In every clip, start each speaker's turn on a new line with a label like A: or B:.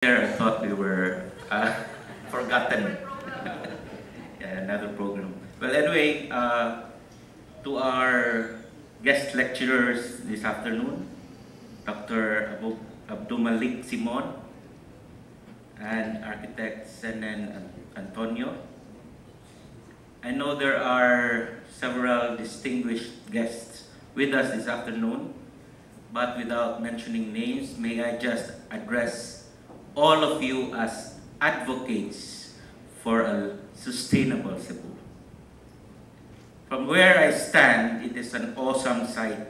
A: Here, I thought we were forgotten. Yeah, another program. Well, anyway, to our guest lecturers this afternoon, Dr. Abdul Malik Simon and architect Senen Antonio. I know there are several distinguished guests with us this afternoon, but without mentioning names, may I just address all of you as advocates for a sustainable Cebu. From where I stand, it is an awesome sight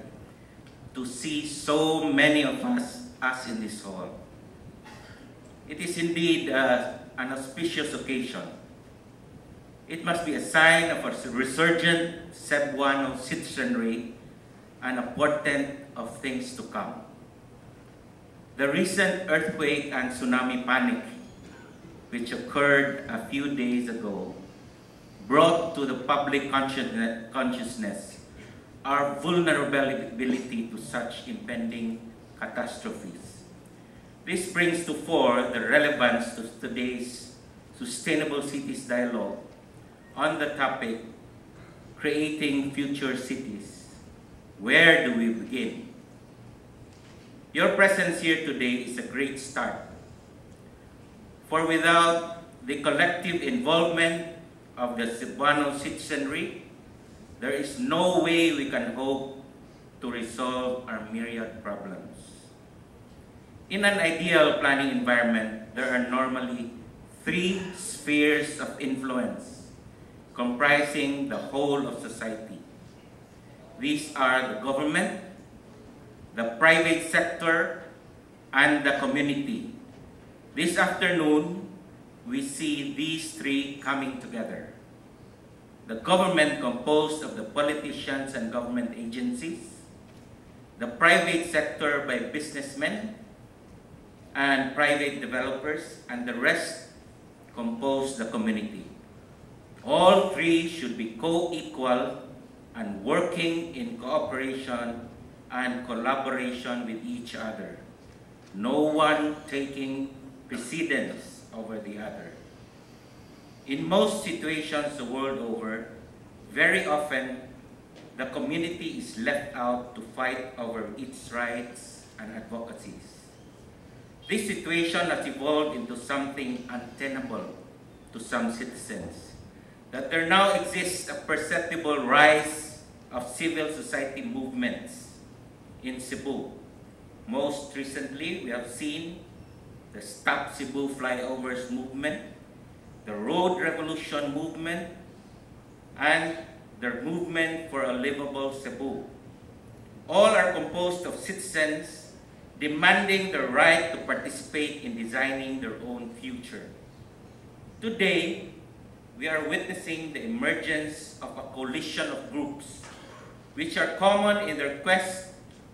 A: to see so many of us in this hall. It is indeed an auspicious occasion. It must be a sign of a resurgent Cebuano citizenry and a portent of things to come. The recent earthquake and tsunami panic, which occurred a few days ago, brought to the public consciousness our vulnerability to such impending catastrophes. This brings to fore the relevance to today's Sustainable Cities Dialogue on the topic, Creating Future Cities. Where do we begin? Your presence here today is a great start. For without the collective involvement of the Cebuano citizenry, there is no way we can hope to resolve our myriad problems. In an ideal planning environment, there are normally three spheres of influence comprising the whole of society. These are the government, the private sector, and the community. This afternoon, we see these three coming together. The government composed of the politicians and government agencies, the private sector by businessmen and private developers, and the rest compose the community. All three should be co-equal and working in cooperation and collaboration with each other, no one taking precedence over the other. In most situations the world over, very often the community is left out to fight over its rights and advocacies. This situation has evolved into something untenable to some citizens, that there now exists a perceptible rise of civil society movements in Cebu. Most recently, we have seen the Stop Cebu Flyovers movement, the Road Revolution movement, and the movement for a livable Cebu. All are composed of citizens demanding the right to participate in designing their own future. Today, we are witnessing the emergence of a coalition of groups which are common in their quest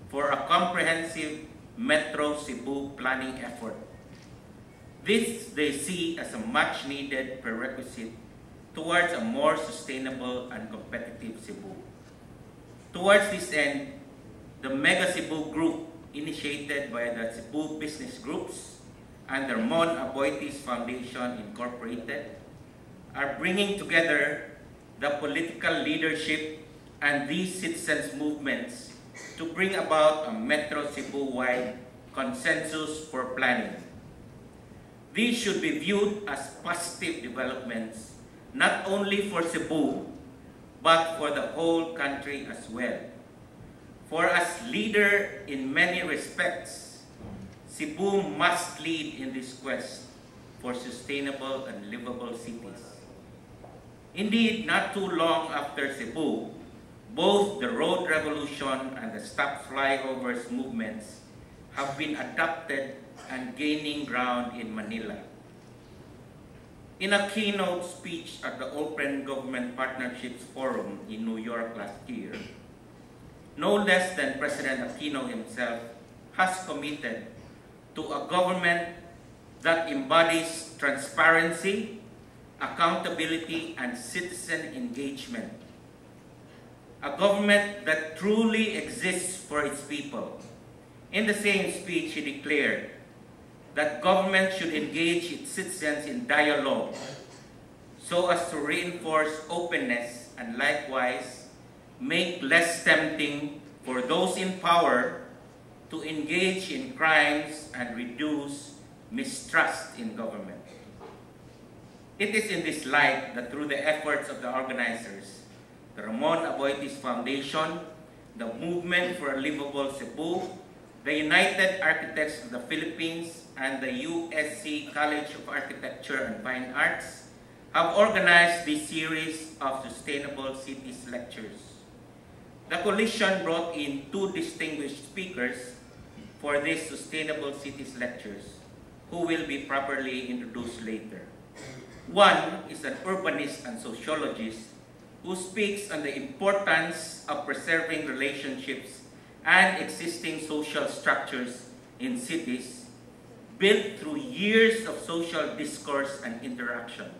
A: for a comprehensive Metro Cebu planning effort. This they see as a much-needed prerequisite towards a more sustainable and competitive Cebu. Towards this end, the Mega Cebu Group, initiated by the Cebu Business Groups and the Ramon Aboitiz Foundation Incorporated, are bringing together the political leadership and these citizens' movements to bring about a Metro Cebu-wide consensus for planning. These should be viewed as positive developments, not only for Cebu, but for the whole country as well. For as leader in many respects, Cebu must lead in this quest for sustainable and livable cities. Indeed, not too long after Cebu, both the Road Revolution and the Stop Flyovers movements have been adopted and gaining ground in Manila. In a keynote speech at the Open Government Partnerships Forum in New York last year, no less than President Aquino himself has committed to a government that embodies transparency, accountability, and citizen engagement. A government that truly exists for its people. In the same speech, he declared, that government should engage its citizens in dialogue so as to reinforce openness and likewise make less tempting for those in power to engage in crimes and reduce mistrust in government. It is in this light that through the efforts of the organizers, the Ramon Aboitiz Foundation, the Movement for a Livable Cebu, the United Architects of the Philippines, and the USC College of Architecture and Fine Arts have organized this series of Sustainable Cities lectures. The coalition brought in 2 distinguished speakers for these Sustainable Cities lectures, who will be properly introduced later. One is an urbanist and sociologist who speaks on the importance of preserving relationships and existing social structures in cities built through years of social discourse and interaction.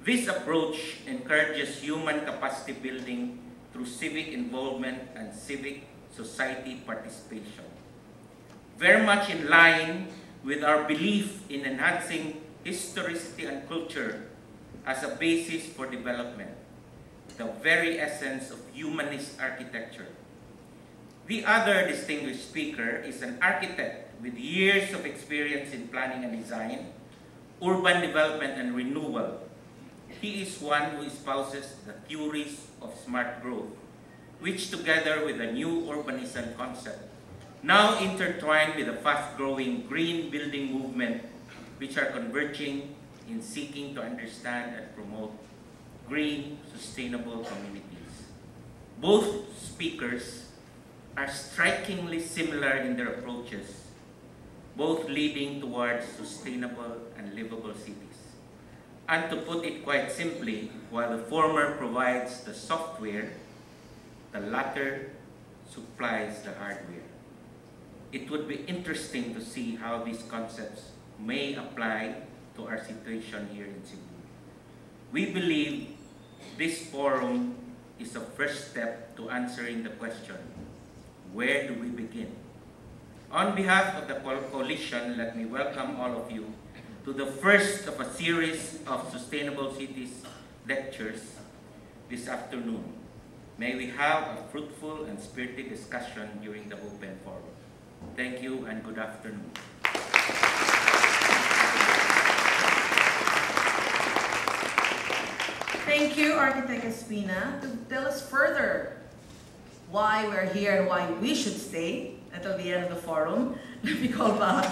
A: This approach encourages human capacity building through civic involvement and civic society participation. Very much in line with our belief in enhancing historicity and culture as a basis for development, the very essence of humanist architecture. The other distinguished speaker is an architect with years of experience in planning and design, urban development and renewal. He is one who espouses the theories of smart growth, which together with the new urbanism concept, now intertwined with the fast-growing green building movement, which are converging in seeking to understand and promote green, sustainable communities. Both speakers are strikingly similar in their approaches, both leading towards sustainable and livable cities. And to put it quite simply, while the former provides the software, the latter supplies the hardware. It would be interesting to see how these concepts may apply to our situation here in Cebu. We believe this forum is a first step to answering the question, where do we begin? On behalf of the coalition, let me welcome all of you to the first of a series of Sustainable Cities lectures this afternoon. May we have a fruitful and spirited discussion during the open forum. Thank you and good afternoon.
B: Thank you, Architect Espina. To tell us further why we're here and why we should stay until the end of the forum, let me call back